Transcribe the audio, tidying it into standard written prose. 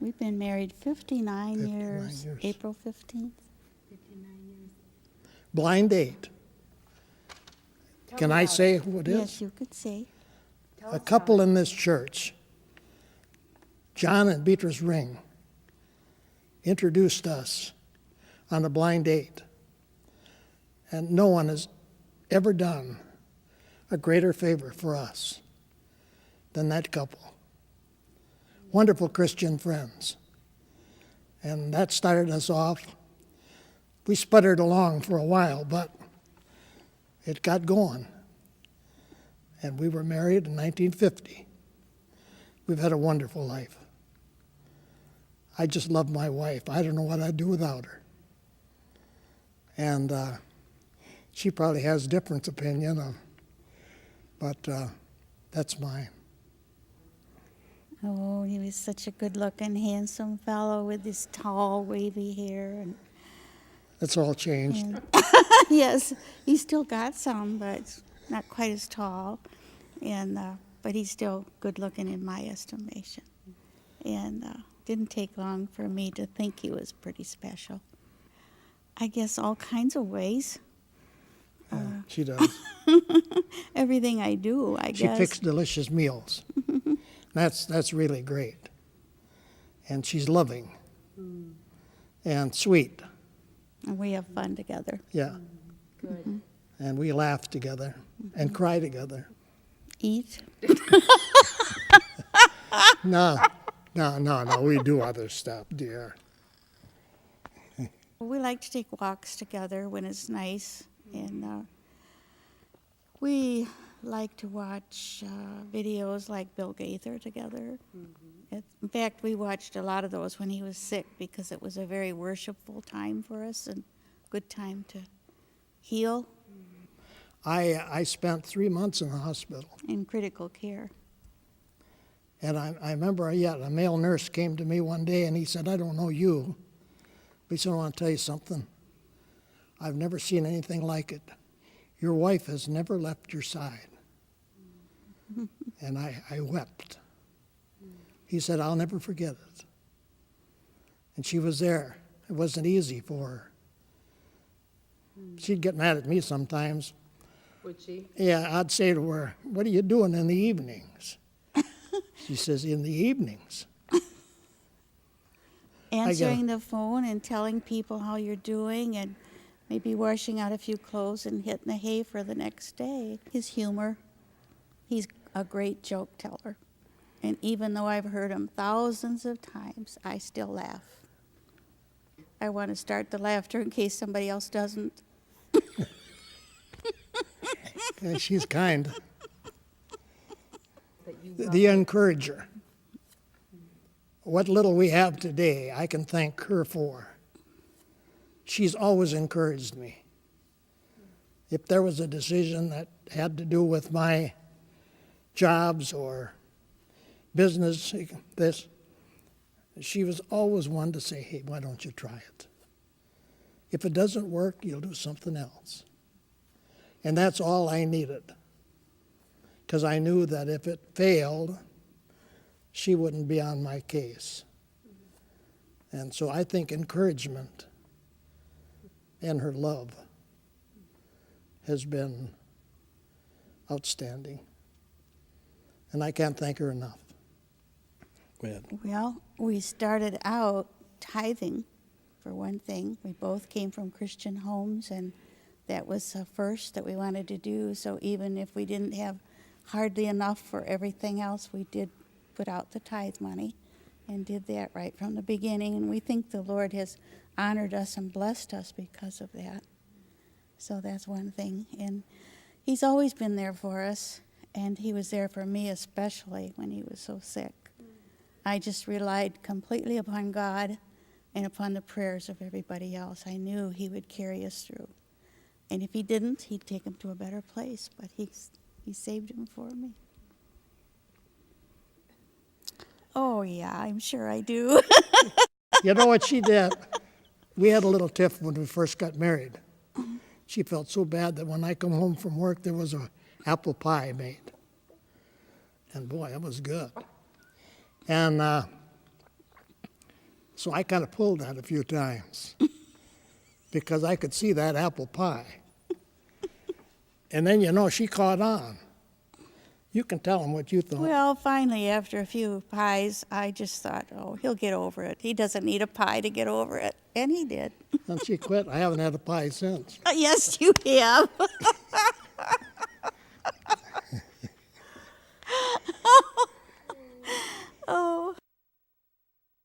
We've been married 59 years. 59 years. April 15th. 59 years. Blind date. Can I say who it is? Yes, you could say. A couple in this church, John and Beatrice Ring, introduced us on a blind date. And no one has ever done a greater favor for us than that couple. Wonderful Christian friends. And that started us off. We sputtered along for a while, but it got going. And we were married in 1950. We've had a wonderful life. I just love my wife. I don't know what I'd do without her. And she probably has a different opinion, but that's mine. Oh, he was such a good-looking, handsome fellow with his tall, wavy hair. And That's all changed. yes, he still got some, but not quite as tall. And but he's still good-looking in my estimation. And didn't take long for me to think he was pretty special. I guess all kinds of ways. She does. Everything I do, I She guess. picks delicious meals. That's really great. And she's loving and sweet. And we have fun together. Yeah. Good. And we laugh together and cry together. Eat. No. We do other stuff, dear. We like to take walks together when it's nice. And we like to watch videos like Bill Gaither together. In fact, we watched a lot of those when he was sick because it was a very worshipful time for us and good time to heal I spent 3 months in the hospital. in critical care. And I remember, a male nurse came to me one day and he said, I don't know you, but he said, I want to tell you something. I've never seen anything like it. Your wife has never left your side. And I wept. He said, I'll never forget it. And she was there. It wasn't easy for her. She'd get mad at me sometimes. Would she? Yeah, I'd say to her, what are you doing in the evenings? She says, in the evenings. Answering the phone and telling people how you're doing and maybe washing out a few clothes and hitting the hay for the next day. His humor, he's a great joke teller. And even though I've heard him thousands of times, I still laugh. I want to start the laughter in case somebody else doesn't. Yeah, she's kind. That you The encourager. What little we have today, I can thank her for. She's always encouraged me. If there was a decision that had to do with my jobs or business, she was always one to say, hey, why don't you try it? If it doesn't work, you'll do something else. And that's all I needed. Because I knew that if it failed, she wouldn't be on my case. And so I think encouragement and her love has been outstanding. And I can't thank her enough. Go ahead. Well, we started out tithing, for one thing. We both came from Christian homes, and that was the first that we wanted to do. So even if we didn't have hardly enough for everything else, we did put out the tithe money and did that right from the beginning. And we think the Lord has honored us and blessed us because of that. So that's one thing. And he's always been there for us, and he was there for me especially when he was so sick. I just relied completely upon God and upon the prayers of everybody else. I knew he would carry us through. And if he didn't, he'd take him to a better place. But he saved him for me. Oh, yeah, I'm sure I do. You know what she did? We had a little tiff when we first got married. She felt so bad that when I come home from work, there was an apple pie made. And boy, it was good. And So I kind of pulled that a few times because I could see that apple pie. And then, she caught on. You can tell them what you thought. Well, finally, after a few pies, I just thought, oh, he'll get over it. He doesn't need a pie to get over it. And he did. And she quit. I haven't had a pie since. Yes, you have.